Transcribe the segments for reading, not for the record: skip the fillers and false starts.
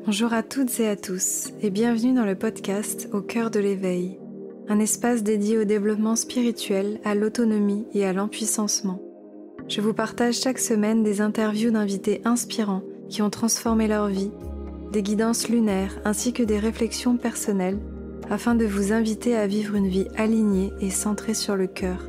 Bonjour à toutes et à tous et bienvenue dans le podcast Au cœur de l'éveil, un espace dédié au développement spirituel, à l'autonomie et à l'empuissancement. Je vous partage chaque semaine des interviews d'invités inspirants qui ont transformé leur vie, des guidances lunaires ainsi que des réflexions personnelles afin de vous inviter à vivre une vie alignée et centrée sur le cœur.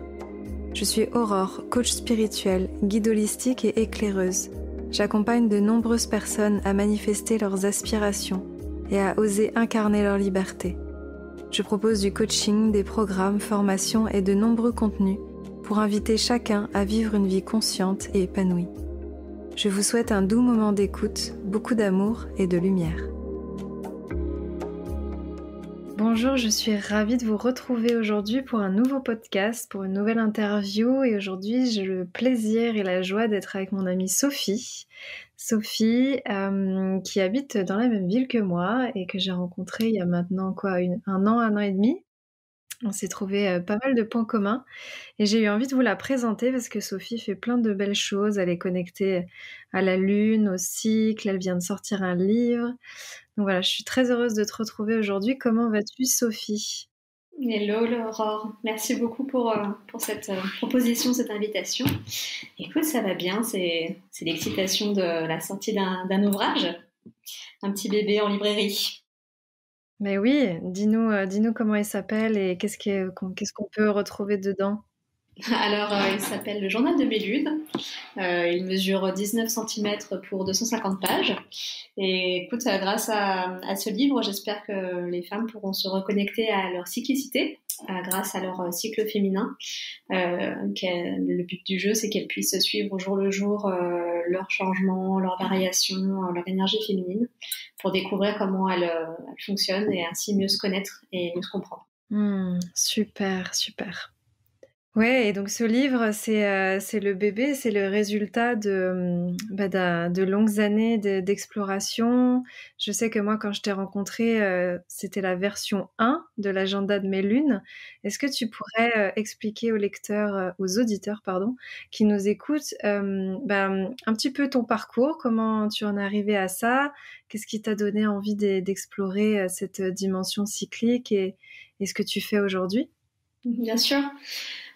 Je suis Aurore, coach spirituelle, guide holistique et éclaireuse. J'accompagne de nombreuses personnes à manifester leurs aspirations et à oser incarner leur liberté. Je propose du coaching, des programmes, formations et de nombreux contenus pour inviter chacun à vivre une vie consciente et épanouie. Je vous souhaite un doux moment d'écoute, beaucoup d'amour et de lumière. Bonjour, je suis ravie de vous retrouver aujourd'hui pour un nouveau podcast, pour une nouvelle interview. Et aujourd'hui, j'ai le plaisir et la joie d'être avec mon amie Sophie. Sophie, qui habite dans la même ville que moi et que j'ai rencontrée il y a maintenant un an et demi. On s'est trouvé pas mal de points communs et j'ai eu envie de vous la présenter parce que Sophie fait plein de belles choses. Elle est connectée à la lune, au cycle, elle vient de sortir un livre. Donc voilà, je suis très heureuse de te retrouver aujourd'hui. Comment vas-tu, Sophie ? Hello Aurore, merci beaucoup pour cette proposition, cette invitation. Écoute, ça va bien, c'est l'excitation de la sortie d'un ouvrage, un petit bébé en librairie. Mais oui, dis-nous comment il s'appelle et qu'est-ce qu'on peut retrouver dedans. Alors, il s'appelle Le Journal de mes lunes. Il mesure 19 cm pour 250 pages. Et écoute, grâce à ce livre, j'espère que les femmes pourront se reconnecter à leur cyclicité, grâce à leur cycle féminin. Le but du jeu, c'est qu'elles puissent suivre au jour le jour leurs changements, leurs variations, leur énergie féminine, pour découvrir comment elles fonctionnent et ainsi mieux se connaître et mieux se comprendre. Super, super. Ouais, et donc ce livre, c'est le bébé, c'est le résultat de longues années d'exploration. Je sais que moi, quand je t'ai rencontrée, c'était la version 1 de l'agenda de mes lunes. Est-ce que tu pourrais expliquer aux lecteurs, aux auditeurs, pardon, qui nous écoutent, un petit peu ton parcours, comment tu en es arrivé à ça, qu'est-ce qui t'a donné envie d'explorer cette dimension cyclique et ce que tu fais aujourd'hui ? Bien sûr.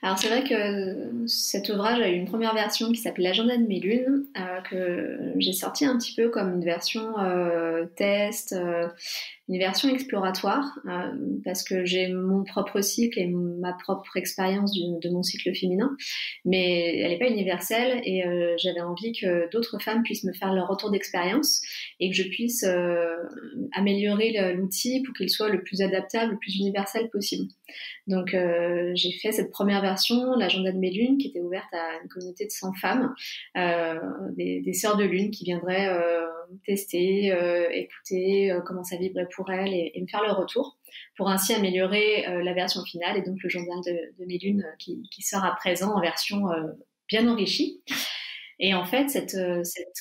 Alors c'est vrai que cet ouvrage a eu une première version qui s'appelle l'agenda de mes lunes, que j'ai sorti un petit peu comme une version test, une version exploratoire, parce que j'ai mon propre cycle et ma propre expérience de mon cycle féminin, mais elle n'est pas universelle et j'avais envie que d'autres femmes puissent me faire leur retour d'expérience et que je puisse améliorer l'outil pour qu'il soit le plus adaptable, le plus universel possible. Donc j'ai fait cette première version, l'agenda de mes lunes, qui était ouverte à une communauté de 100 femmes, des sœurs de lune qui viendraient tester, écouter comment ça vibrait pour elles et me faire leur retour, pour ainsi améliorer la version finale et donc le journal de mes lunes qui sort à présent en version bien enrichie. Et en fait, cette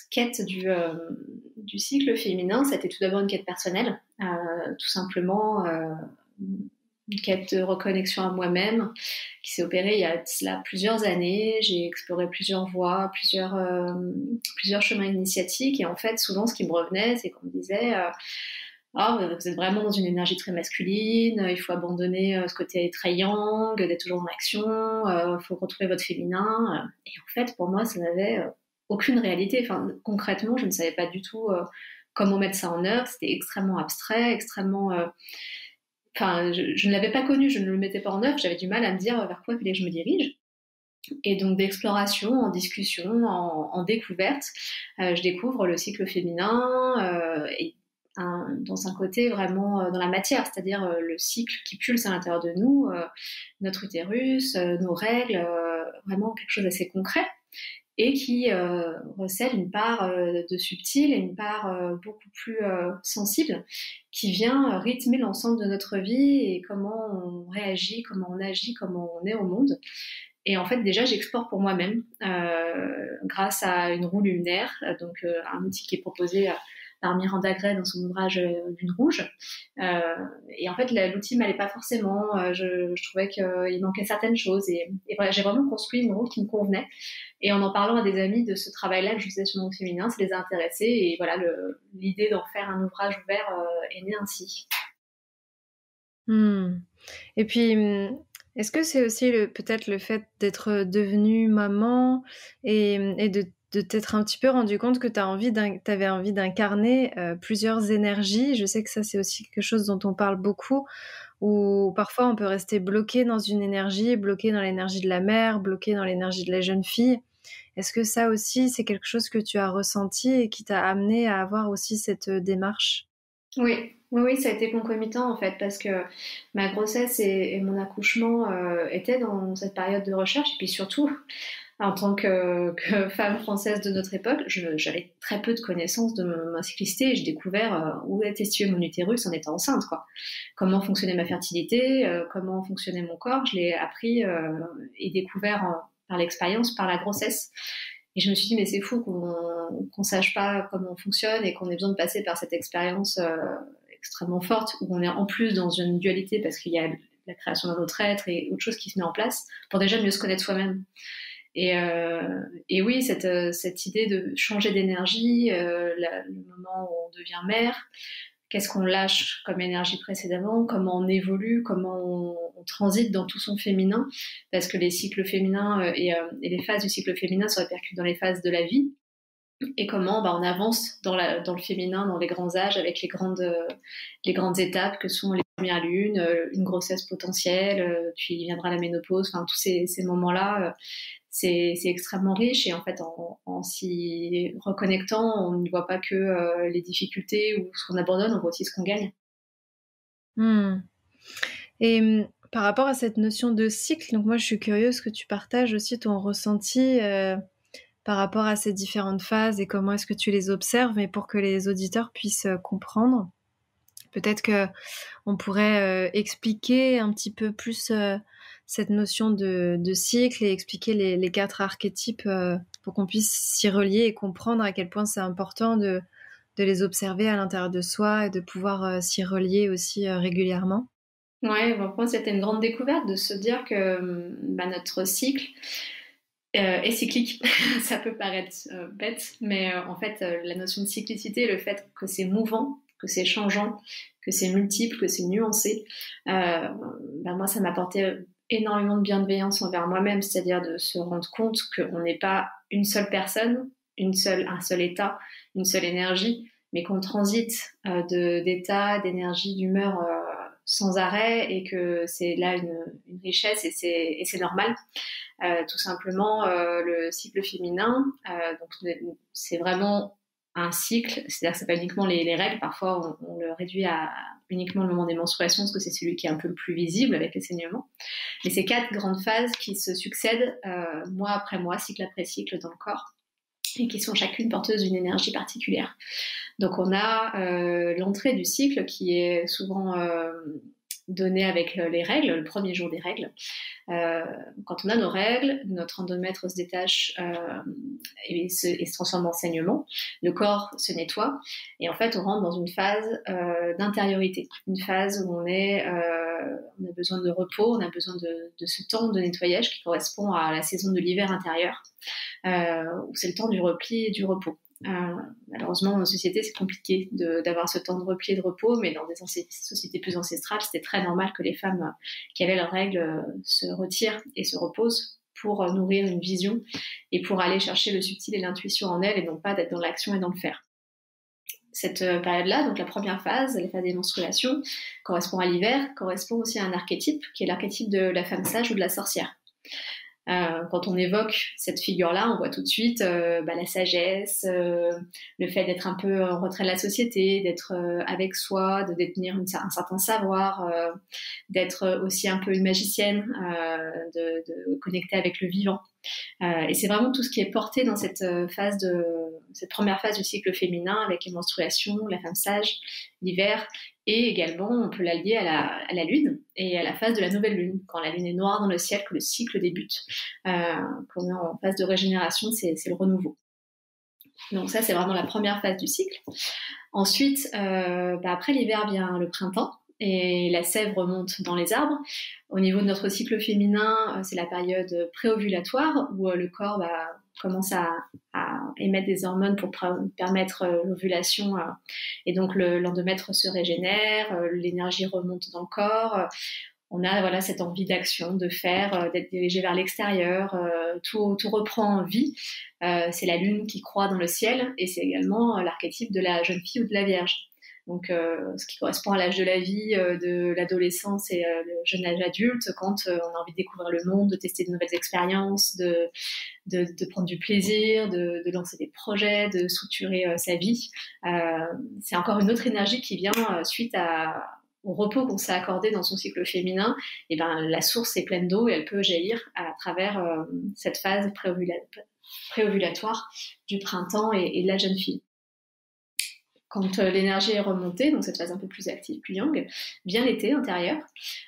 quête du cycle féminin, c'était tout d'abord une quête personnelle, tout simplement une quête de reconnexion à moi-même qui s'est opérée il y a cela plusieurs années. J'ai exploré plusieurs voies, plusieurs chemins initiatiques et en fait, souvent, ce qui me revenait, c'est qu'on me disait vous êtes vraiment dans une énergie très masculine, il faut abandonner ce côté très yang, d'être toujours en action, il faut retrouver votre féminin. Et en fait, pour moi, ça n'avait aucune réalité. Enfin, concrètement, je ne savais pas du tout comment mettre ça en œuvre. C'était extrêmement abstrait, extrêmement... je ne l'avais pas connu, je ne le mettais pas en œuvre, j'avais du mal à me dire vers quoi il fallait que je me dirige. Et donc d'exploration, en discussion, en découverte, je découvre le cycle féminin et dans un côté vraiment dans la matière, c'est-à-dire le cycle qui pulse à l'intérieur de nous, notre utérus, nos règles, vraiment quelque chose d'assez concret et qui recèle une part de subtil et une part beaucoup plus sensible qui vient rythmer l'ensemble de notre vie et comment on réagit, comment on agit, comment on est au monde. Et en fait, déjà, j'explore pour moi-même grâce à une roue lunaire, donc un outil qui est proposé par Miranda Gray dans son ouvrage Lune rouge. Et en fait, l'outil m'allait pas forcément. Je trouvais qu'il manquait certaines choses. Et voilà, j'ai vraiment construit une roue qui me convenait. Et en parlant à des amis de ce travail-là que je faisais sur mon féminin, ça les a intéressés. Et voilà, l'idée d'en faire un ouvrage ouvert est née ainsi. Et puis, est-ce que c'est aussi peut-être le fait d'être devenue maman et de t'être un petit peu rendu compte que t'avais envie d'incarner plusieurs énergies? Je sais que ça, c'est aussi quelque chose dont on parle beaucoup, où parfois on peut rester bloqué dans une énergie, bloqué dans l'énergie de la mère, bloqué dans l'énergie de la jeune fille. Est-ce que ça aussi, c'est quelque chose que tu as ressenti et qui t'a amené à avoir aussi cette démarche? Oui, ça a été concomitant en fait, parce que ma grossesse et mon accouchement étaient dans cette période de recherche, et puis surtout, en tant que femme française de notre époque, j'avais très peu de connaissances de ma cyclicité, et j'ai découvert où était situé mon utérus en étant enceinte, quoi. Comment fonctionnait ma fertilité, comment fonctionnait mon corps, je l'ai appris et découvert par l'expérience, par la grossesse. Et je me suis dit, mais c'est fou qu'on sache pas comment on fonctionne et qu'on ait besoin de passer par cette expérience extrêmement forte, où on est en plus dans une dualité parce qu'il y a la création d'un autre être et autre chose qui se met en place pour déjà mieux se connaître soi-même. Et oui, cette idée de changer d'énergie, le moment où on devient mère, qu'est-ce qu'on lâche comme énergie précédemment, comment on évolue, comment on transite dans tout son féminin, parce que les cycles féminins et les phases du cycle féminin se répercutent dans les phases de la vie, et comment on avance dans le féminin, dans les grands âges, avec les grandes étapes que sont les premières lunes, une grossesse potentielle, puis viendra la ménopause, enfin tous ces moments-là. C'est extrêmement riche, et en fait en s'y reconnectant, on ne voit pas que les difficultés ou ce qu'on abandonne, on voit aussi ce qu'on gagne. Et par rapport à cette notion de cycle, donc moi je suis curieuse que tu partages aussi ton ressenti par rapport à ces différentes phases et comment est-ce que tu les observes, mais pour que les auditeurs puissent comprendre. Peut-être que on pourrait expliquer un petit peu plus cette notion de cycle, et expliquer les 4 archétypes pour qu'on puisse s'y relier et comprendre à quel point c'est important de les observer à l'intérieur de soi et de pouvoir s'y relier aussi régulièrement. Ouais, bon, pour moi c'était une grande découverte de se dire que notre cycle est cyclique. Ça peut paraître bête, mais en fait la notion de cyclicité, le fait que c'est mouvant, que c'est changeant, que c'est multiple, que c'est nuancé, moi ça m'a apporté énormément de bienveillance envers moi-même, c'est-à-dire de se rendre compte qu'on n'est pas une seule personne, un seul état, une seule énergie, mais qu'on transite d'état, d'énergie, d'humeur sans arrêt, et que c'est là une richesse, et c'est normal. Tout simplement, le cycle féminin, donc c'est vraiment un cycle, c'est-à-dire que c'est pas uniquement les règles, parfois on le réduit à uniquement le moment des menstruations, parce que c'est celui qui est un peu le plus visible avec les saignements. Mais c'est 4 grandes phases qui se succèdent mois après mois, cycle après cycle dans le corps, et qui sont chacune porteuses d'une énergie particulière. Donc on a l'entrée du cycle qui est souvent donnée avec les règles, le premier jour des règles. Quand on a nos règles, notre endomètre se détache et se transforme en saignement, le corps se nettoie, et en fait on rentre dans une phase d'intériorité, une phase où on a besoin de repos, on a besoin de ce temps de nettoyage qui correspond à la saison de l'hiver intérieur, où c'est le temps du repli et du repos. Malheureusement, dans nos sociétés, c'est compliqué d'avoir ce temps de repli et de repos, mais dans des sociétés plus ancestrales, c'était très normal que les femmes qui avaient leurs règles se retirent et se reposent pour nourrir une vision et pour aller chercher le subtil et l'intuition en elles, et non pas d'être dans l'action et dans le faire. Cette période-là, donc la première phase, la phase des menstruations, correspond à l'hiver, correspond aussi à un archétype qui est l'archétype de la femme sage ou de la sorcière. Quand on évoque cette figure-là, on voit tout de suite la sagesse, le fait d'être un peu en retrait de la société, d'être avec soi, de détenir un certain savoir, d'être aussi un peu une magicienne, de connecter avec le vivant. Et c'est vraiment tout ce qui est porté dans cette première phase du cycle féminin, avec les menstruations, la femme sage, l'hiver. Et également, on peut la lier à la lune et à la phase de la nouvelle lune, quand la lune est noire dans le ciel, que le cycle débute. Quand on est en phase de régénération, c'est le renouveau. Donc ça, c'est vraiment la première phase du cycle. Ensuite, après l'hiver vient le printemps et la sève remonte dans les arbres. Au niveau de notre cycle féminin, c'est la période préovulatoire où le corps commence à émettre des hormones pour permettre l'ovulation et donc l'endomètre se régénère, l'énergie remonte dans le corps. On a cette envie d'action, de faire, d'être dirigé vers l'extérieur, tout reprend vie. C'est la lune qui croît dans le ciel et c'est également l'archétype de la jeune fille ou de la vierge. Donc, ce qui correspond à l'âge de la vie, de l'adolescence et le jeune âge adulte, quand on a envie de découvrir le monde, de tester de nouvelles expériences, de prendre du plaisir, de lancer des projets, de structurer sa vie. C'est encore une autre énergie qui vient suite au repos qu'on s'est accordé dans son cycle féminin. Et la source est pleine d'eau et elle peut jaillir à travers cette phase préovulatoire du printemps et de la jeune fille. Quand l'énergie est remontée, donc cette phase un peu plus active, plus yang, vient l'été intérieur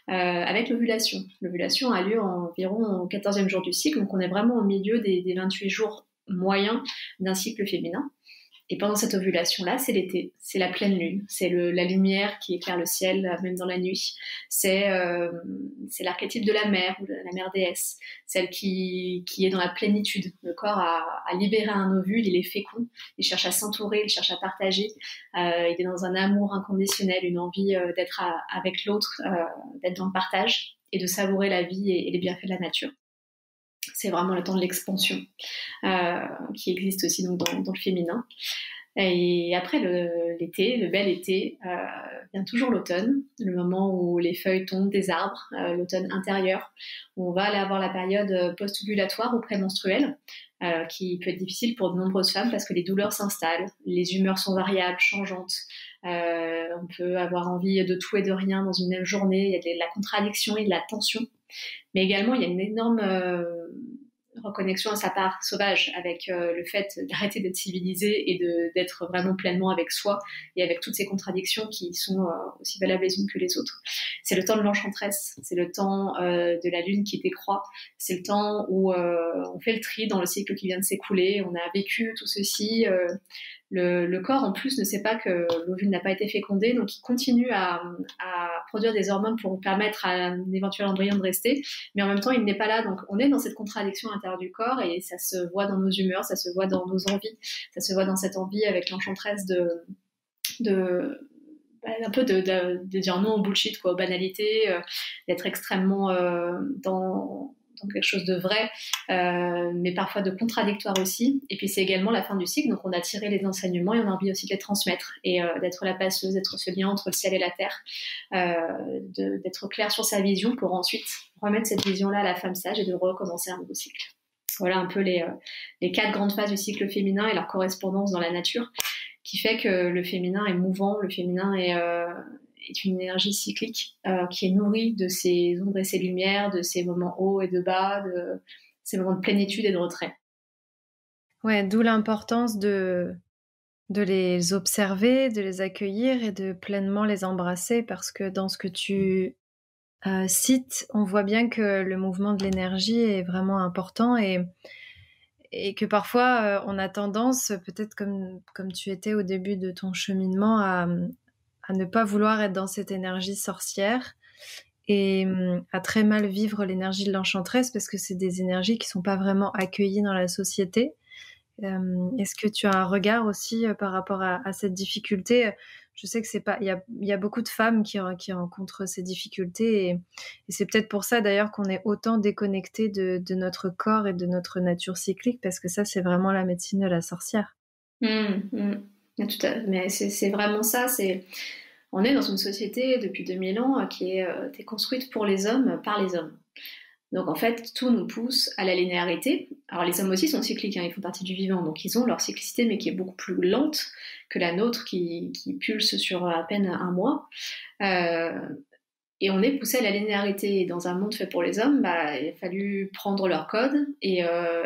avec l'ovulation. L'ovulation a lieu environ au 14e jour du cycle, donc on est vraiment au milieu des 28 jours moyens d'un cycle féminin. Et pendant cette ovulation-là, c'est l'été, c'est la pleine lune, c'est la lumière qui éclaire le ciel, même dans la nuit. C'est l'archétype de la mère, ou de la mère déesse, celle qui est dans la plénitude. Le corps a libéré un ovule, il est fécond, il cherche à s'entourer, il cherche à partager, il est dans un amour inconditionnel, une envie d'être avec l'autre, d'être dans le partage et de savourer la vie et les bienfaits de la nature. C'est vraiment le temps de l'expansion qui existe aussi donc, dans le féminin. Et après l'été, le bel été, vient toujours l'automne, le moment où les feuilles tombent des arbres, l'automne intérieur, où on va aller avoir la période post-ovulatoire ou prémenstruelle, qui peut être difficile pour de nombreuses femmes parce que les douleurs s'installent, les humeurs sont variables, changeantes. On peut avoir envie de tout et de rien dans une même journée, il y a de la contradiction et de la tension. Mais également, il y a une énorme reconnexion à sa part sauvage avec le fait d'arrêter d'être civilisé et d'être vraiment pleinement avec soi et avec toutes ces contradictions qui sont aussi valables les unes que les autres. C'est le temps de l'enchanteresse, c'est le temps de la lune qui décroît, c'est le temps où on fait le tri dans le cycle qui vient de s'écouler, on a vécu tout ceci. Le corps, en plus, ne sait pas que l'ovule n'a pas été fécondé, donc il continue à produire des hormones pour permettre à un éventuel embryon de rester, mais en même temps, il n'est pas là. Donc, on est dans cette contradiction à l'intérieur du corps et ça se voit dans nos humeurs, ça se voit dans nos envies, ça se voit dans cette envie avec l'enchanteresse un peu de dire non au bullshit, aux banalités, d'être extrêmement dans quelque chose de vrai, mais parfois de contradictoire aussi. Et puis c'est également la fin du cycle, donc on a tiré les enseignements et on a envie aussi de les transmettre et d'être la passeuse, d'être ce lien entre le ciel et la terre, d'être clair sur sa vision pour ensuite remettre cette vision-là à la femme sage et de recommencer un nouveau cycle. Voilà un peu les 4 grandes phases du cycle féminin et leur correspondance dans la nature, qui fait que le féminin est mouvant, le féminin est une énergie cyclique qui est nourrie de ses ombres et ses lumières, de ses moments hauts et de bas, de ces moments de plénitude et de retrait. Ouais, d'où l'importance de les observer, de les accueillir et de pleinement les embrasser, parce que dans ce que tu cites, on voit bien que le mouvement de l'énergie est vraiment important et que parfois on a tendance, peut-être comme tu étais au début de ton cheminement, à ne pas vouloir être dans cette énergie sorcière et à très mal vivre l'énergie de l'enchanteresse parce que c'est des énergies qui sont pas vraiment accueillies dans la société. Est-ce que tu as un regard aussi par rapport à cette difficulté? Je sais que c'est pas, il y a beaucoup de femmes qui rencontrent ces difficultés et c'est peut-être pour ça d'ailleurs qu'on est autant déconnecté de notre corps et de notre nature cyclique, parce que ça c'est vraiment la médecine de la sorcière. Tout mais c'est vraiment ça. On est dans une société depuis 2000 ans qui est construite pour les hommes, par les hommes. Donc en fait, tout nous pousse à la linéarité. Alors les hommes aussi sont cycliques, ils font partie du vivant, donc ils ont leur cyclicité, mais qui est beaucoup plus lente que la nôtre, qui pulse sur à peine un mois. Et on est poussé à la linéarité. Et dans un monde fait pour les hommes, il a fallu prendre leur code et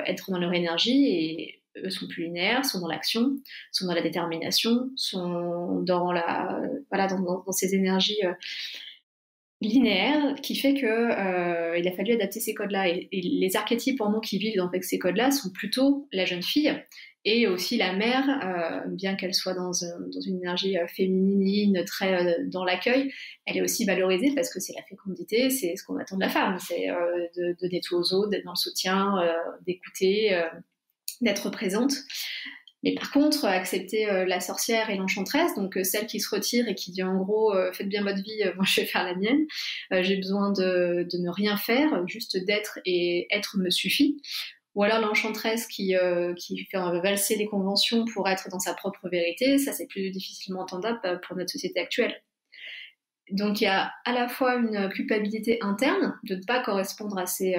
être dans leur énergie. Et eux sont plus linéaires, sont dans l'action, sont dans la détermination, sont dans dans ces énergies linéaire, qui fait que il a fallu adapter ces codes-là et les archétypes en nous qui vivent avec ces codes-là sont plutôt la jeune fille Et aussi la mère, bien qu'elle soit dans une énergie féminine, très dans l'accueil, elle est aussi valorisée parce que c'est la fécondité, c'est ce qu'on attend de la femme, c'est de donner tout aux autres, d'être dans le soutien, d'écouter, d'être présente. Mais par contre, accepter la sorcière et l'enchanteresse, donc celle qui se retire et qui dit en gros faites bien votre vie, moi je vais faire la mienne, j'ai besoin de ne rien faire, juste d'être, et être me suffit. Ou alors l'enchanteresse qui fait valser les conventions pour être dans sa propre vérité, ça c'est plus difficilement entendable pour notre société actuelle. Donc il y a à la fois une culpabilité interne de ne pas correspondre à ces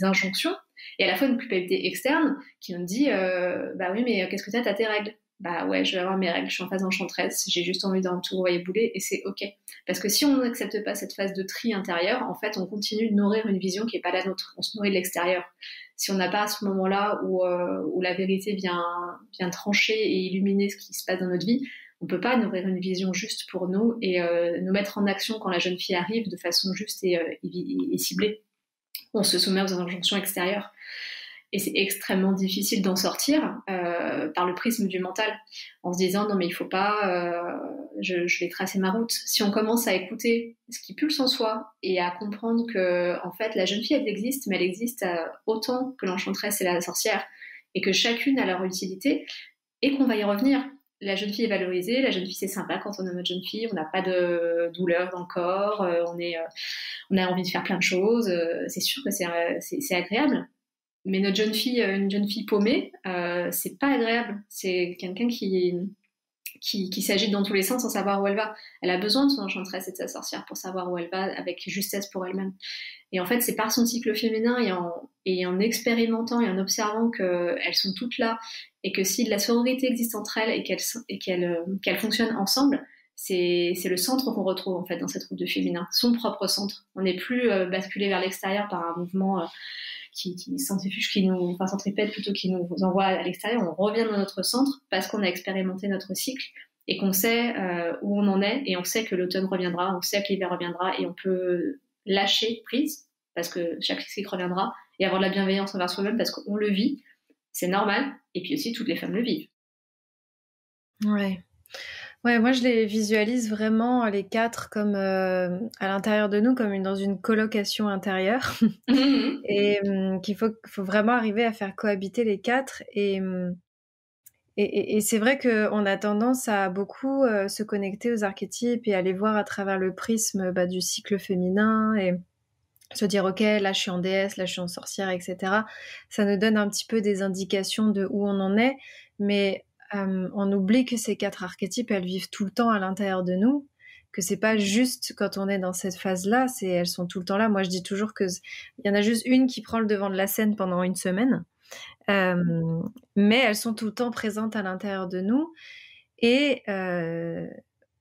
injonctions, et à la fois une culpabilité externe qui nous dit bah oui mais qu'est-ce que t'as tes règles? Bah ouais, je vais avoir mes règles, je suis en phase enchanteresse, j'ai juste envie d'un tout envoyer bouler et c'est ok. Parce que si on n'accepte pas cette phase de tri intérieur, en fait on continue de nourrir une vision qui n'est pas la nôtre, on se nourrit de l'extérieur. Si on n'a pas à ce moment-là où la vérité vient trancher et illuminer ce qui se passe dans notre vie, on peut pas nourrir une vision juste pour nous et nous mettre en action quand la jeune fille arrive de façon juste et ciblée. On se soumet aux injonctions extérieures. Et c'est extrêmement difficile d'en sortir par le prisme du mental, en se disant non mais il faut pas, je vais tracer ma route. Si on commence à écouter ce qui pulse en soi et à comprendre que en fait la jeune fille elle existe, mais elle existe autant que l'enchanteresse et la sorcière, et que chacune a leur utilité, et qu'on va y revenir. La jeune fille est valorisée, la jeune fille c'est sympa quand on est notre jeune fille, on n'a pas de douleur dans le corps, on a envie de faire plein de choses, c'est sûr que c'est agréable. Mais notre jeune fille, une jeune fille paumée, c'est pas agréable. C'est quelqu'un qui s'agite dans tous les sens sans savoir où elle va. Elle a besoin de son enchanteresse et de sa sorcière pour savoir où elle va avec justesse pour elle-même. Et en fait, c'est par son cycle féminin et en expérimentant et en observant qu'elles sont toutes là et que si de la sororité existe entre elles et qu'elles fonctionnent ensemble, c'est le centre qu'on retrouve en fait dans cette route de féminin, son propre centre. On n'est plus basculé vers l'extérieur par un mouvement qui centrifuge, centripète plutôt, qui nous envoie à l'extérieur. On revient dans notre centre parce qu'on a expérimenté notre cycle et qu'on sait où on en est, et on sait que l'automne reviendra, on sait que l'hiver reviendra, et on peut lâcher prise parce que chaque cycle reviendra, et avoir de la bienveillance envers soi-même parce qu'on le vit, c'est normal, et puis aussi toutes les femmes le vivent. Ouais, moi je les visualise vraiment les 4 comme à l'intérieur de nous, comme dans une colocation intérieure, et qu'il faut vraiment arriver à faire cohabiter les 4. Et c'est vrai qu'on a tendance à beaucoup se connecter aux archétypes et à les voir à travers le prisme du cycle féminin, et se dire ok, là je suis en déesse, là je suis en sorcière, etc. Ça nous donne un petit peu des indications de où on en est, mais on oublie que ces 4 archétypes, elles vivent tout le temps à l'intérieur de nous, que c'est pas juste quand on est dans cette phase-là, elles sont tout le temps là. Moi je dis toujours que il y en a juste une qui prend le devant de la scène pendant une semaine, mais elles sont tout le temps présentes à l'intérieur de nous, et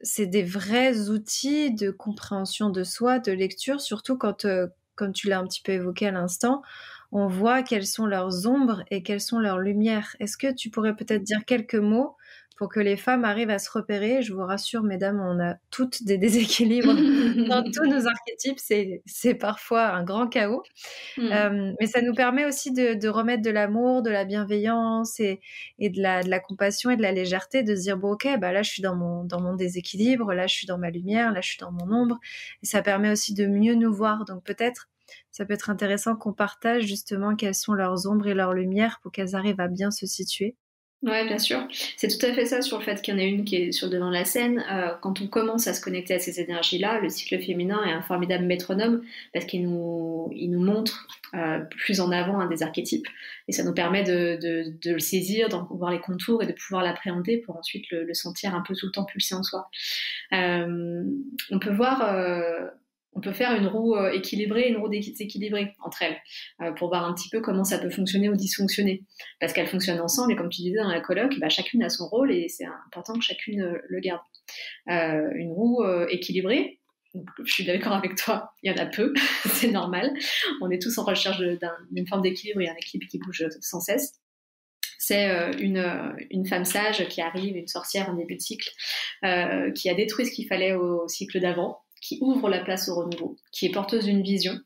c'est des vrais outils de compréhension de soi, de lecture, surtout quand, comme tu l'as un petit peu évoqué à l'instant, on voit quelles sont leurs ombres et quelles sont leurs lumières. Est-ce que tu pourrais peut-être dire quelques mots pour que les femmes arrivent à se repérer? Je vous rassure, mesdames, on a toutes des déséquilibres dans tous nos archétypes, c'est parfois un grand chaos. Mais ça nous permet aussi de remettre de l'amour, de la bienveillance et de la compassion et de la légèreté, de se dire bon ok, là je suis dans mon déséquilibre, là je suis dans ma lumière, là je suis dans mon ombre, et ça permet aussi de mieux nous voir. Donc peut-être ça peut être intéressant qu'on partage justement quelles sont leurs ombres et leurs lumières pour qu'elles arrivent à bien se situer. Ouais, bien sûr. C'est tout à fait ça, sur le fait qu'il y en a une qui est sur le devant de la scène. Quand on commence à se connecter à ces énergies-là, le cycle féminin est un formidable métronome parce qu'il nous montre plus en avant un des archétypes, et ça nous permet de le saisir, d'en voir les contours et de pouvoir l'appréhender pour ensuite le sentir un peu tout le temps pulser en soi. On peut voir... On peut faire une roue équilibrée et une roue déséquilibrée entre elles pour voir un petit peu comment ça peut fonctionner ou dysfonctionner. Parce qu'elles fonctionnent ensemble, et comme tu disais dans la coloc, chacune a son rôle et c'est important que chacune le garde. Une roue équilibrée, donc, je suis d'accord avec toi, il y en a peu, c'est normal. On est tous en recherche d'une forme d'équilibre et un équilibre qui bouge sans cesse. C'est une femme sage qui arrive, une sorcière en début de cycle, qui a détruit ce qu'il fallait au cycle d'avant, qui ouvre la place au renouveau, qui est porteuse d'une vision,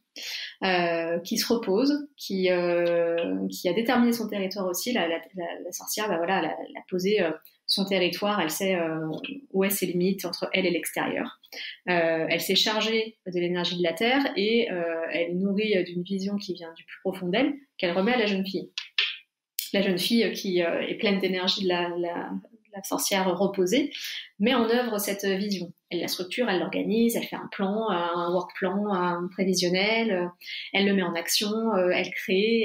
qui se repose, qui a déterminé son territoire aussi. La sorcière, bah voilà, elle a posé son territoire, elle sait où est ses limites entre elle et l'extérieur. Elle s'est chargée de l'énergie de la Terre et elle nourrit d'une vision qui vient du plus profond d'elle, qu'elle remet à la jeune fille. La jeune fille qui est pleine d'énergie de la sorcière reposée, met en œuvre cette vision. Elle la structure, elle l'organise, elle fait un plan, un work plan, un prévisionnel, elle le met en action, elle crée,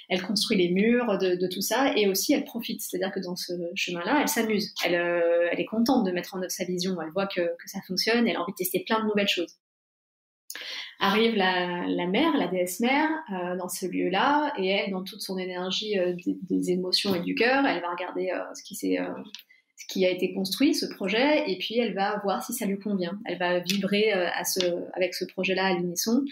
elle construit les murs de tout ça, et aussi elle profite. C'est-à-dire que dans ce chemin-là, elle s'amuse. Elle est contente de mettre en œuvre sa vision. Elle voit que ça fonctionne, elle a envie de tester plein de nouvelles choses. Arrive la mère, la déesse mère, dans ce lieu-là, et elle, dans toute son énergie des émotions et du cœur, elle va regarder ce qui a été construit, ce projet, et puis elle va voir si ça lui convient. Elle va vibrer avec ce projet-là à l'unisson,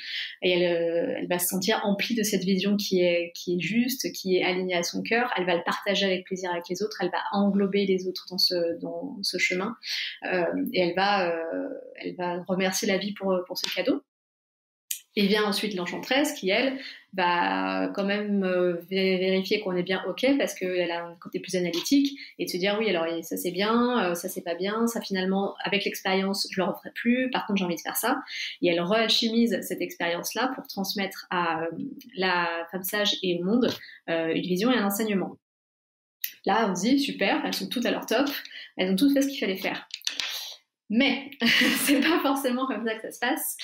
et elle va se sentir emplie de cette vision qui est juste, qui est alignée à son cœur. Elle va le partager avec plaisir avec les autres, elle va englober les autres dans ce chemin, et elle va remercier la vie pour ce cadeau. Et vient ensuite l'enchanteresse qui, elle, va quand même vérifier qu'on est bien OK parce qu'elle a un côté plus analytique et de se dire oui, alors ça c'est bien, ça c'est pas bien, ça finalement, avec l'expérience, je le referai plus, par contre j'ai envie de faire ça. Et elle réalchimise cette expérience-là pour transmettre à la femme sage et au monde une vision et un enseignement. Là, on se dit super, elles sont toutes à leur top, elles ont toutes fait ce qu'il fallait faire. Mais c'est pas forcément comme ça que ça se passe.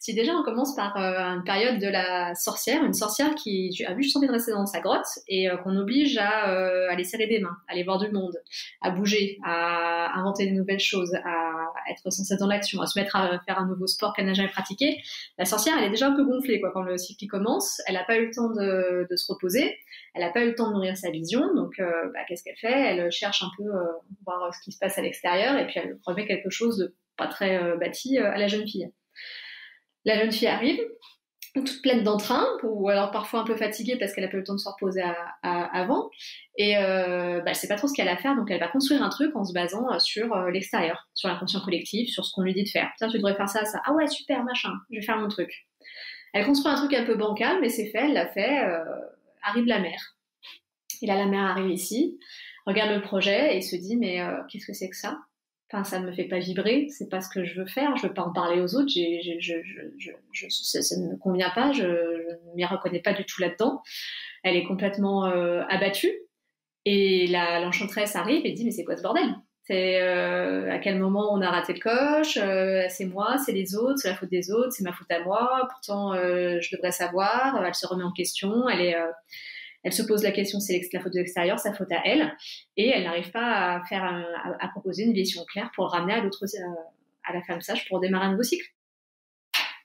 Si déjà on commence par une période de la sorcière, une sorcière qui a juste envie de rester dans sa grotte et qu'on oblige à aller serrer des mains, à aller voir du monde, à bouger, à inventer de nouvelles choses, à être sans cesse dans l'action, à se mettre à faire un nouveau sport qu'elle n'a jamais pratiqué, la sorcière elle est déjà un peu gonflée quoi, quand le cycle commence, elle n'a pas eu le temps de se reposer, elle n'a pas eu le temps de nourrir sa vision, donc qu'est-ce qu'elle fait? Elle cherche un peu voir ce qui se passe à l'extérieur et puis elle remet quelque chose de pas très bâti à la jeune fille. La jeune fille arrive, toute pleine d'entrain, ou alors parfois un peu fatiguée parce qu'elle n'a pas eu le temps de se reposer avant, et elle sait pas trop ce qu'elle a à faire, donc elle va construire un truc en se basant sur l'extérieur, sur l'inconscient collectif, sur ce qu'on lui dit de faire. Tiens, tu devrais faire ça, ça. Ah ouais, super, machin, je vais faire mon truc. Elle construit un truc un peu bancal, mais c'est fait, elle l'a fait. Arrive la mère. Et là, la mère arrive ici, regarde le projet et se dit, mais qu'est-ce que c'est que ça? Enfin, ça me fait pas vibrer, c'est pas ce que je veux faire, je veux pas en parler aux autres, ça ne me convient pas, je ne m'y reconnais pas du tout là-dedans. Elle est complètement abattue. Et l'enchanteresse arrive et dit, mais c'est quoi ce bordel? C'est à quel moment on a raté le coche, c'est moi, c'est les autres, c'est la faute des autres, c'est ma faute à moi, pourtant je devrais savoir. Elle se remet en question, elle se pose la question, c'est la faute de l'extérieur, sa faute à elle, et elle n'arrive pas à proposer une vision claire pour le ramener à la femme sage pour démarrer un nouveau cycle.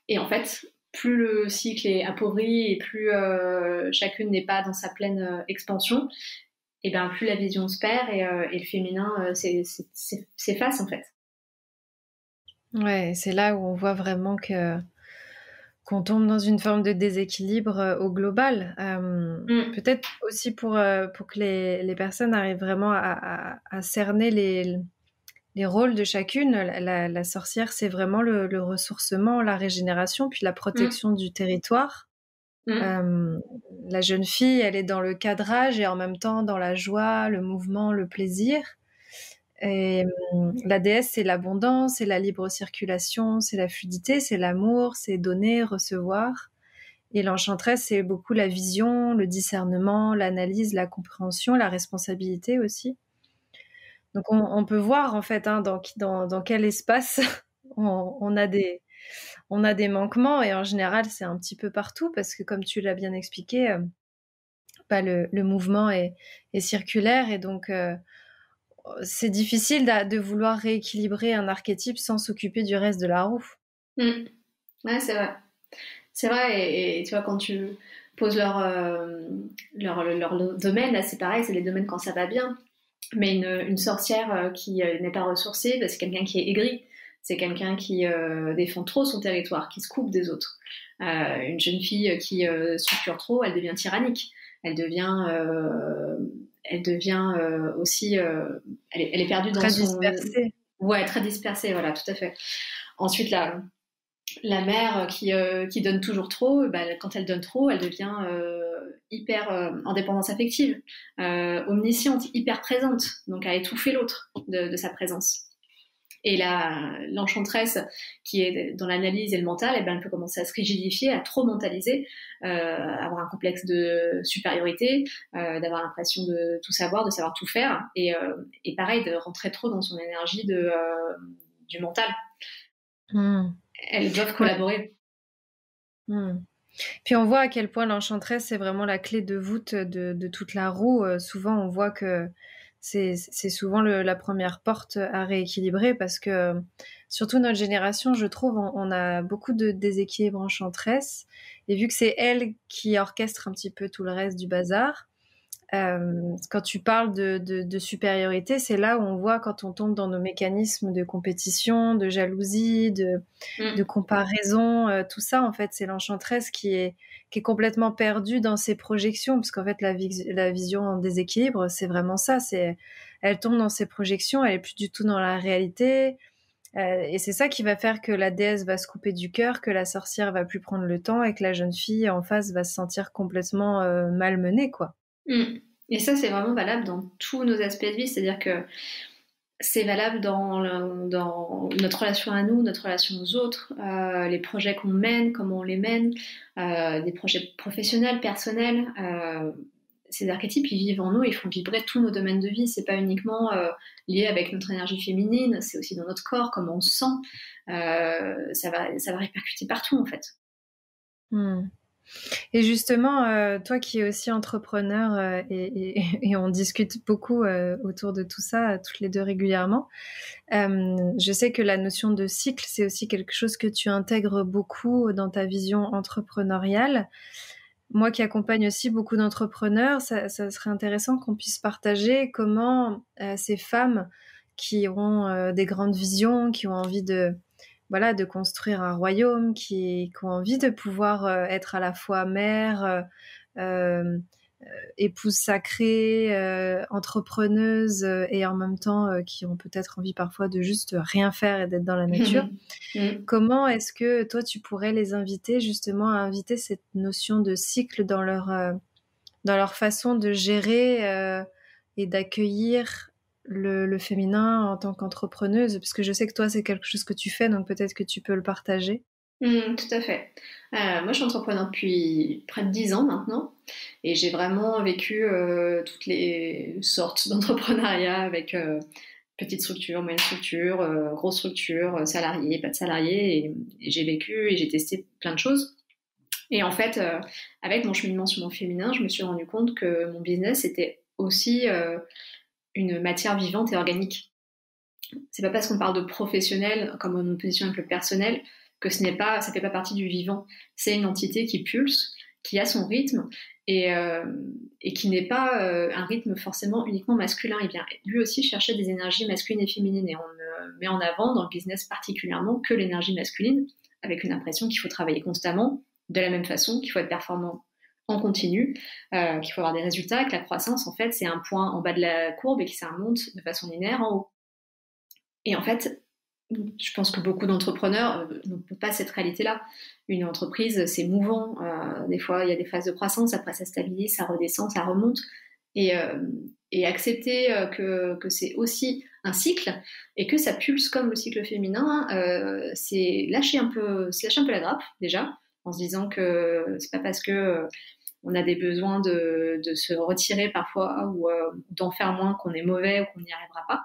Et en fait, plus le cycle est appauvri et plus chacune n'est pas dans sa pleine expansion, et ben plus la vision se perd et le féminin s'efface en fait. Ouais, c'est là où on voit vraiment qu'on tombe dans une forme de déséquilibre au global. Peut-être aussi pour que les personnes arrivent vraiment à cerner les rôles de chacune. La sorcière, c'est vraiment le ressourcement, la régénération, puis la protection du territoire. La jeune fille, elle est dans le cadrage et en même temps dans la joie, le mouvement, le plaisir. Et la déesse, c'est l'abondance, c'est la libre circulation, c'est la fluidité, c'est l'amour, c'est donner, recevoir. Et l'enchanteresse, c'est beaucoup la vision, le discernement, l'analyse, la compréhension, la responsabilité aussi. Donc on peut voir en fait dans quel espace on a des manquements, et en général c'est un petit peu partout parce que comme tu l'as bien expliqué, le mouvement est circulaire, et donc c'est difficile de vouloir rééquilibrer un archétype sans s'occuper du reste de la roue. Ouais, c'est vrai. C'est vrai, et tu vois, quand tu poses leur domaine, là c'est pareil, c'est les domaines quand ça va bien. Mais une sorcière qui n'est pas ressourcée, c'est quelqu'un qui est aigri. C'est quelqu'un qui défend trop son territoire, qui se coupe des autres. Une jeune fille qui structure trop, elle devient tyrannique. Elle devient aussi... elle est perdue dans très dispersée. Ouais, très dispersée, voilà, tout à fait. Ensuite, la mère qui donne toujours trop, bah, quand elle donne trop, elle devient hyper en dépendance affective, omnisciente, hyper présente, donc à étouffer l'autre de sa présence. Et l'enchanteresse qui est dans l'analyse et le mental, eh ben, elle peut commencer à se rigidifier, à trop mentaliser, avoir un complexe de supériorité, d'avoir l'impression de tout savoir, de savoir tout faire, et pareil, de rentrer trop dans son énergie du mental. Elles doivent collaborer. Puis on voit à quel point l'enchanteresse, c'est vraiment la clé de voûte de toute la roue. Souvent, on voit que c'est souvent la première porte à rééquilibrer parce que, surtout notre génération, je trouve, on a beaucoup de déséquilibre enchanteresse. Et vu que c'est elle qui orchestre un petit peu tout le reste du bazar, quand tu parles de supériorité, c'est là où on voit quand on tombe dans nos mécanismes de compétition, de jalousie, de comparaison, tout ça, en fait, c'est l'enchanteresse qui est complètement perdue dans ses projections, parce qu'en fait, la vision en déséquilibre, c'est vraiment ça, elle tombe dans ses projections, elle est plus du tout dans la réalité, et c'est ça qui va faire que la déesse va se couper du cœur, que la sorcière va plus prendre le temps, et que la jeune fille en face va se sentir complètement malmenée, quoi. Et ça, c'est vraiment valable dans tous nos aspects de vie, c'est-à-dire que c'est valable dans notre relation à nous, notre relation aux autres, les projets qu'on mène, comment on les mène, des projets professionnels, personnels. Ces archétypes, ils vivent en nous, ils font vibrer tous nos domaines de vie. C'est pas uniquement lié avec notre énergie féminine, c'est aussi dans notre corps, comment on se sent. Ça va répercuter partout, en fait. Et justement, toi qui es aussi entrepreneur et on discute beaucoup autour de tout ça, toutes les deux régulièrement, je sais que la notion de cycle, c'est aussi quelque chose que tu intègres beaucoup dans ta vision entrepreneuriale. Moi qui accompagne aussi beaucoup d'entrepreneurs, ça serait intéressant qu'on puisse partager comment ces femmes qui ont des grandes visions, qui ont envie de construire un royaume, qui ont envie de pouvoir être à la fois mère, épouse sacrée, entrepreneuse, et en même temps qui ont peut-être envie parfois de juste rien faire et d'être dans la nature. Comment est-ce que toi tu pourrais les inviter justement à inviter cette notion de cycle dans leur façon de gérer et d'accueillir le féminin en tant qu'entrepreneuse, parce que je sais que toi c'est quelque chose que tu fais, donc peut-être que tu peux le partager. Tout à fait. Moi, je suis entrepreneur depuis près de 10 ans maintenant, et j'ai vraiment vécu toutes les sortes d'entrepreneuriat avec petite structure, moyenne structure, grosse structure, salarié, pas de salarié, et j'ai vécu et j'ai testé plein de choses. Et en fait, avec mon cheminement sur mon féminin, je me suis rendu compte que mon business était aussi une matière vivante et organique. C'est pas parce qu'on parle de professionnel comme en opposition avec le personnel que ça fait pas partie du vivant. C'est une entité qui pulse, qui a son rythme et qui n'est pas un rythme forcément uniquement masculin. Il vient lui aussi chercher des énergies masculines et féminines, et on ne met en avant dans le business particulièrement que l'énergie masculine, avec une impression qu'il faut travailler constamment, de la même façon qu'il faut être performant en continu, qu'il faut avoir des résultats, que la croissance, en fait, c'est un point en bas de la courbe et que ça remonte de façon linéaire en haut. Et en fait, je pense que beaucoup d'entrepreneurs n'ont pas cette réalité-là. Une entreprise, c'est mouvant. Des fois, il y a des phases de croissance, après ça stabilise, ça redescend, ça remonte. Et accepter que c'est aussi un cycle et que ça pulse comme le cycle féminin, c'est lâcher un peu la grappe, déjà, en se disant que c'est pas parce que on a des besoins de se retirer parfois ou d'en faire moins qu'on est mauvais ou qu'on n'y arrivera pas.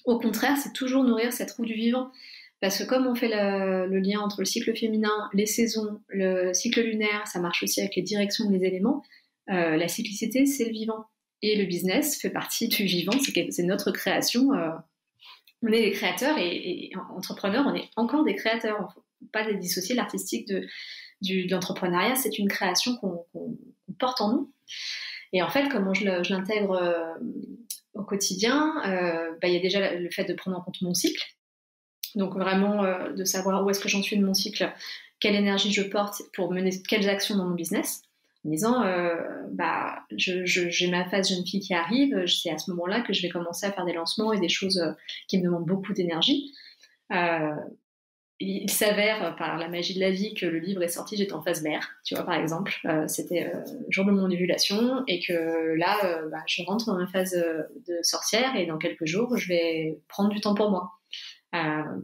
Au contraire, c'est toujours nourrir cette roue du vivant. Parce que comme on fait le lien entre le cycle féminin, les saisons, le cycle lunaire, ça marche aussi avec les directions des éléments, la cyclicité, c'est le vivant. Et le business fait partie du vivant, c'est notre création. On est des créateurs et entrepreneurs, on est encore des créateurs. Il ne faut pas dissocier l'artistique de l'entrepreneuriat, c'est une création qu'on porte en nous. Et en fait, comment je l'intègre au quotidien, il y a déjà le fait de prendre en compte mon cycle. Donc vraiment de savoir où est-ce que j'en suis de mon cycle, quelle énergie je porte pour mener quelles actions dans mon business, en disant j'ai ma phase jeune fille qui arrive, c'est à ce moment-là que je vais commencer à faire des lancements et des choses qui me demandent beaucoup d'énergie. il s'avère par la magie de la vie que le livre est sorti, j'étais en phase mère, tu vois, par exemple. C'était le jour de mon ovulation et que là, je rentre dans ma phase de sorcière et dans quelques jours, je vais prendre du temps pour moi.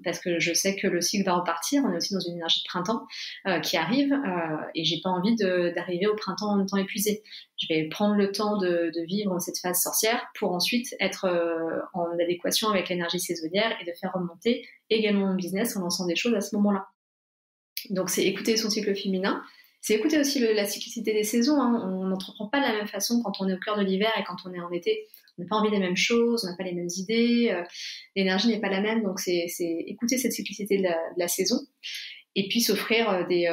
Parce que je sais que le cycle va repartir, on est aussi dans une énergie de printemps qui arrive et j'ai pas envie d'arriver au printemps en étant épuisée. Je vais prendre le temps de vivre cette phase sorcière pour ensuite être en adéquation avec l'énergie saisonnière et de faire remonter également mon business en lançant des choses à ce moment-là. Donc c'est écouter son cycle féminin, c'est écouter aussi la cyclicité des saisons, hein. On n'entreprend pas de la même façon quand on est au cœur de l'hiver et quand on est en été. On n'a pas envie des mêmes choses, on n'a pas les mêmes idées, l'énergie n'est pas la même, donc c'est écouter cette cyclicité de la saison et puis s'offrir des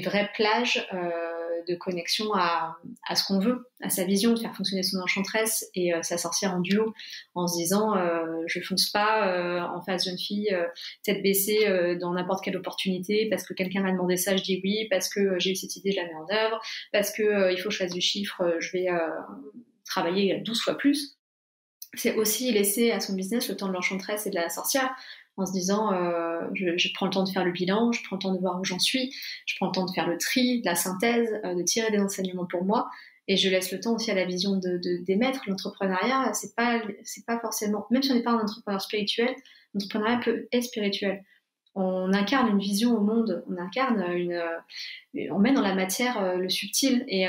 vraies plages de connexion à ce qu'on veut, à sa vision, de faire fonctionner son enchanteresse et sa sorcière en duo, en se disant je fonce pas en face jeune fille, tête baissée dans n'importe quelle opportunité, parce que quelqu'un m'a demandé ça, je dis oui, parce que j'ai eu cette idée, je la mets en œuvre, parce que il faut que je fasse du chiffre, je vais travailler 12 fois plus. C'est aussi laisser à son business le temps de l'enchanteresse et de la sorcière, en se disant je prends le temps de faire le bilan, je prends le temps de voir où j'en suis, je prends le temps de faire le tri, de la synthèse, de tirer des enseignements pour moi, et je laisse le temps aussi à la vision d'émettre. L'entrepreneuriat, c'est pas forcément, même si on n'est pas un entrepreneur spirituel, l'entrepreneuriat est spirituel. On incarne une vision au monde, on met dans la matière le subtil, et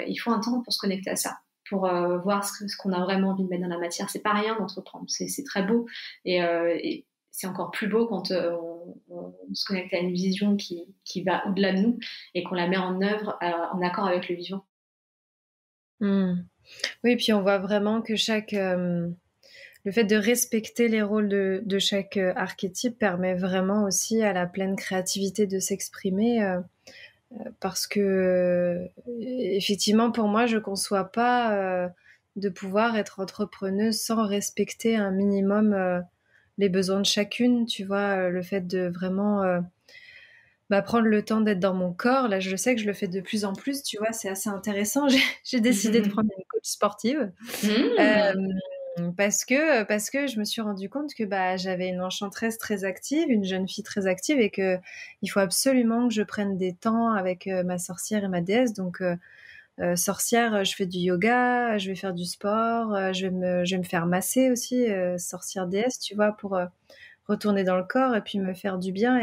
il faut un temps pour se connecter à ça, pour voir ce qu'on a vraiment envie de mettre dans la matière. C'est pas rien d'entreprendre, c'est très beau, et c'est encore plus beau quand on se connecte à une vision qui va au-delà de nous et qu'on la met en œuvre en accord avec le vivant. Oui, puis on voit vraiment que le fait de respecter les rôles de chaque archétype permet vraiment aussi à la pleine créativité de s'exprimer, parce que effectivement, pour moi, je conçois pas de pouvoir être entrepreneuse sans respecter un minimum les besoins de chacune, tu vois, le fait de vraiment prendre le temps d'être dans mon corps. Là, je sais que je le fais de plus en plus, tu vois, c'est assez intéressant. J'ai décidé de prendre une coach sportive parce que je me suis rendu compte que j'avais une enchanteresse très active, une jeune fille très active, et que il faut absolument que je prenne des temps avec ma sorcière et ma déesse. Donc sorcière, je fais du yoga, je vais faire du sport, je vais me faire masser aussi, sorcière déesse, tu vois, pour retourner dans le corps et puis me faire du bien,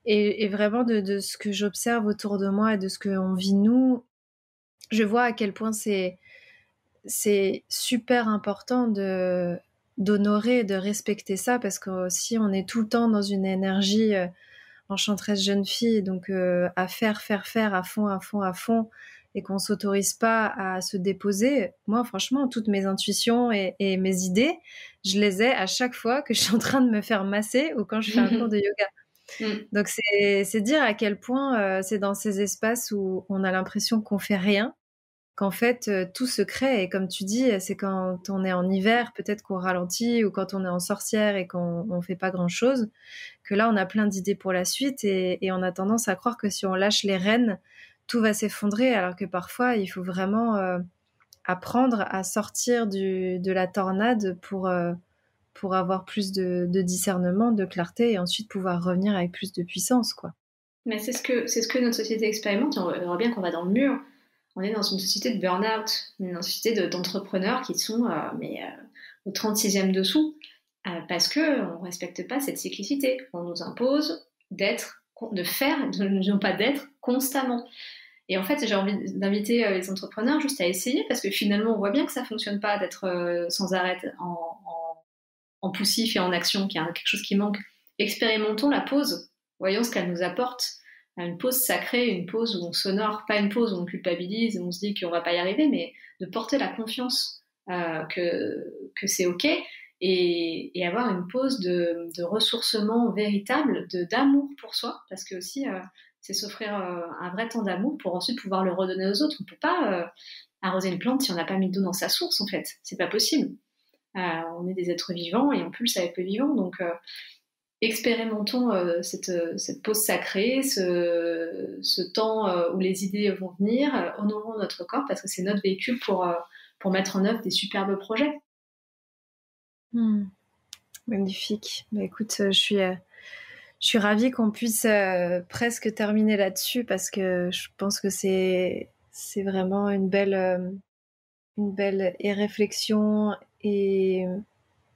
et vraiment de ce que j'observe autour de moi et de ce qu'on vit nous, je vois à quel point c'est super important d'honorer, de respecter ça, parce que si on est tout le temps dans une énergie enchanteresse jeune fille, donc à faire à fond, et qu'on s'autorise pas à se déposer, moi franchement toutes mes intuitions et mes idées, je les ai à chaque fois que je suis en train de me faire masser ou quand je fais un cours de yoga. Donc c'est dire à quel point c'est dans ces espaces où on a l'impression qu'on fait rien, qu'en fait tout se crée. Et comme tu dis, c'est quand on est en hiver peut-être qu'on ralentit, ou quand on est en sorcière et qu'on fait pas grand chose, que là on a plein d'idées pour la suite, et on a tendance à croire que si on lâche les rênes, tout va s'effondrer, alors que parfois il faut vraiment apprendre à sortir de la tornade pour avoir plus de discernement, de clarté, et ensuite pouvoir revenir avec plus de puissance, quoi. Mais c'est ce que notre société expérimente. On voit bien qu'on va dans le mur. On est dans une société de burn-out, une société d'entrepreneurs qui sont au 36e dessous, parce qu'on ne respecte pas cette cyclicité. On nous impose de faire, non pas d'être, constamment. Et en fait, j'ai envie d'inviter les entrepreneurs juste à essayer, parce que finalement, on voit bien que ça ne fonctionne pas d'être sans arrêt en poussif et en action, qu'il y a quelque chose qui manque. Expérimentons la pause, voyons ce qu'elle nous apporte. Une pause sacrée, une pause où on s'honore, pas une pause où on culpabilise et on se dit qu'on va pas y arriver, mais de porter la confiance que c'est ok, et avoir une pause de ressourcement véritable, d'amour pour soi, parce que aussi c'est s'offrir un vrai temps d'amour pour ensuite pouvoir le redonner aux autres. On peut pas arroser une plante si on n'a pas mis d'eau dans sa source, en fait, c'est pas possible. On est des êtres vivants et on pulse avec le vivant, donc expérimentons cette pause sacrée, ce temps où les idées vont venir, honorons notre corps, parce que c'est notre véhicule pour mettre en œuvre des superbes projets. Magnifique. Écoute, je Je suis ravie qu'on puisse presque terminer là-dessus parce que je pense que c'est vraiment une belle réflexion et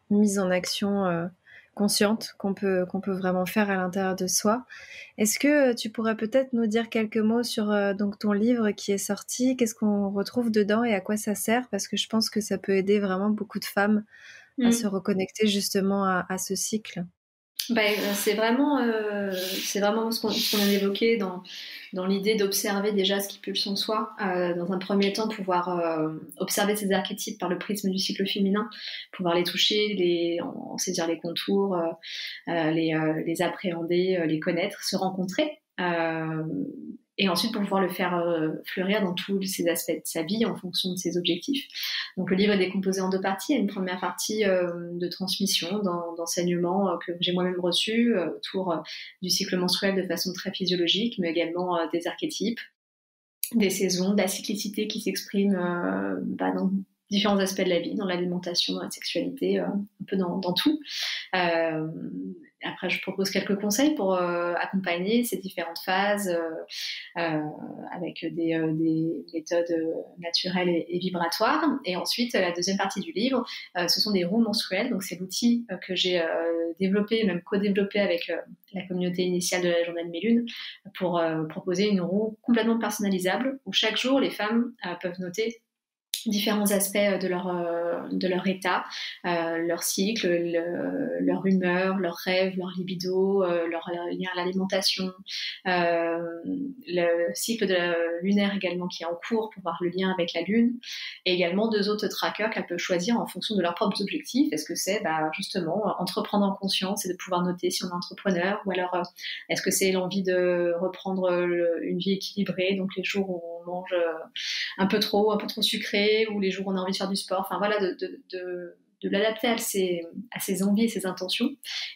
mise en action consciente qu'on peut vraiment faire à l'intérieur de soi. Est-ce que tu pourrais peut-être nous dire quelques mots sur donc ton livre qui est sorti, qu'est-ce qu'on retrouve dedans et à quoi ça sert? Parce que je pense que ça peut aider vraiment beaucoup de femmes à se reconnecter justement à ce cycle. C'est vraiment ce qu'on vient d'évoquer dans l'idée d'observer déjà ce qui pulse en soi. Dans un premier temps, pouvoir observer ces archétypes par le prisme du cycle féminin, pouvoir les toucher, en saisir les contours, les appréhender, les connaître, se rencontrer. Et ensuite pour pouvoir le faire fleurir dans tous ces aspects de sa vie en fonction de ses objectifs. Donc le livre est décomposé en deux parties. Il y a une première partie de transmission, d'enseignement que j'ai moi-même reçu autour du cycle menstruel de façon très physiologique, mais également des archétypes, des saisons, de la cyclicité qui s'exprime dans différents aspects de la vie, dans l'alimentation, dans la sexualité, un peu dans tout. Après, je propose quelques conseils pour accompagner ces différentes phases avec des méthodes naturelles et vibratoires. Et ensuite, la deuxième partie du livre, ce sont des roues menstruelles. Donc, c'est l'outil que j'ai développé, même co-développé avec la communauté initiale de la Journée de mes lunes, pour proposer une roue complètement personnalisable où chaque jour, les femmes peuvent noter différents aspects de leur état, leur cycle, leur humeur, leurs rêves, leur libido, leur lien à l'alimentation, le cycle lunaire également qui est en cours pour voir le lien avec la lune, et également 2 autres trackers qu'elles peuvent choisir en fonction de leurs propres objectifs. Est-ce que c'est justement entreprendre en conscience et de pouvoir noter si on est entrepreneur, ou alors est-ce que c'est l'envie de reprendre une vie équilibrée, donc les jours où on mange un peu trop sucré, ou les jours où on a envie de faire du sport, enfin voilà, de l'adapter à ses envies et ses intentions.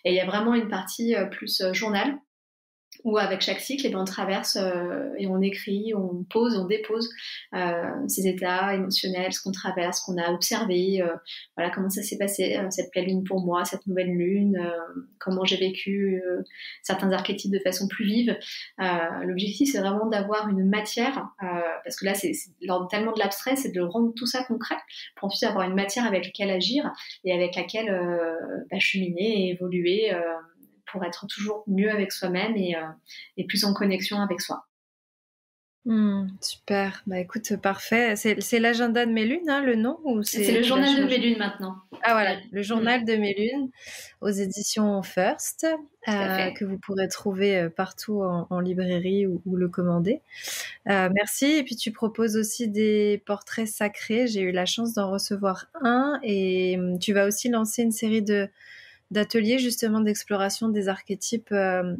Et il y a vraiment une partie plus journal, où avec chaque cycle, on traverse et on écrit, on pose, on dépose ces états émotionnels, ce qu'on traverse, ce qu'on a observé, voilà, comment ça s'est passé, cette pleine lune pour moi, cette nouvelle lune, comment j'ai vécu certains archétypes de façon plus vive. L'objectif, c'est vraiment d'avoir une matière, parce que là, c'est tellement de l'abstrait, c'est de rendre tout ça concret, pour ensuite avoir une matière avec laquelle agir et avec laquelle cheminer et évoluer pour être toujours mieux avec soi-même et plus en connexion avec soi. Super, écoute, parfait. C'est l'agenda de mes lunes, hein, le nom, ou c'est le journal de mes lunes maintenant. Ah voilà, le journal de mes lunes aux éditions First, que vous pourrez trouver partout en librairie ou le commander. Merci. Et puis tu proposes aussi des portraits sacrés. J'ai eu la chance d'en recevoir un, et tu vas aussi lancer une série d'ateliers justement d'exploration des archétypes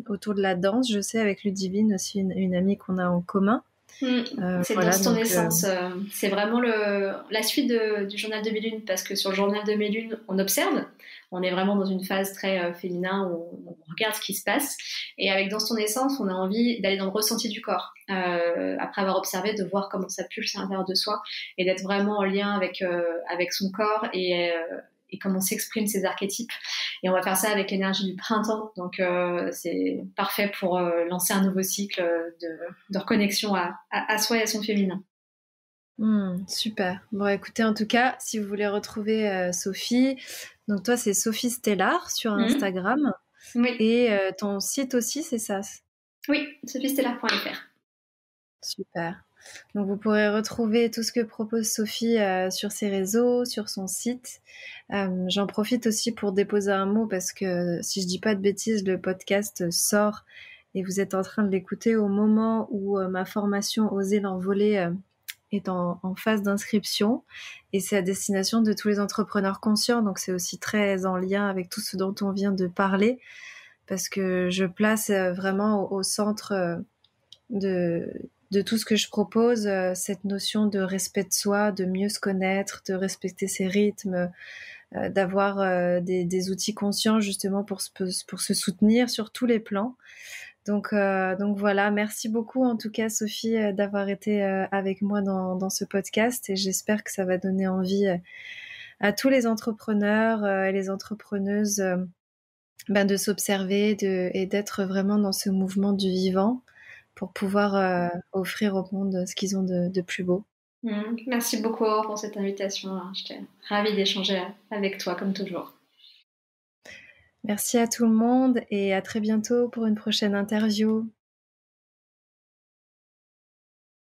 autour de la danse, je sais, avec Ludivine aussi, une amie qu'on a en commun. C'est voilà, dans ton essence. C'est vraiment la suite du journal de mes lunes, parce que sur le journal de mes lunes, on observe. On est vraiment dans une phase très féminin où on regarde ce qui se passe. Et avec Dans ton essence, on a envie d'aller dans le ressenti du corps. Après avoir observé, de voir comment ça pulse à l'intérieur de soi et d'être vraiment en lien avec son corps et comment s'expriment ces archétypes. Et on va faire ça avec l'énergie du printemps. Donc, c'est parfait pour lancer un nouveau cycle de reconnexion à soi et à son féminin. Super. Bon, écoutez, en tout cas, si vous voulez retrouver Sophie, donc toi, c'est Sophie Stellar sur Instagram. Oui. Et ton site aussi, c'est ça? Oui, sophiestellar.fr. Super. Donc vous pourrez retrouver tout ce que propose Sophie sur ses réseaux, sur son site. J'en profite aussi pour déposer un mot, parce que si je dis pas de bêtises, le podcast sort et vous êtes en train de l'écouter au moment où ma formation Oser l'envoler est en phase d'inscription, et c'est à destination de tous les entrepreneurs conscients. Donc c'est aussi très en lien avec tout ce dont on vient de parler, parce que je place vraiment au centre de tout ce que je propose, cette notion de respect de soi, de mieux se connaître, de respecter ses rythmes, d'avoir des outils conscients justement pour se soutenir sur tous les plans. Donc voilà, merci beaucoup en tout cas Sophie d'avoir été avec moi dans ce podcast, et j'espère que ça va donner envie à tous les entrepreneurs et les entrepreneuses de s'observer et d'être vraiment dans ce mouvement du vivant pour pouvoir offrir au monde ce qu'ils ont de plus beau. Merci beaucoup pour cette invitation. J'étais ravie d'échanger avec toi comme toujours. Merci à tout le monde et à très bientôt pour une prochaine interview.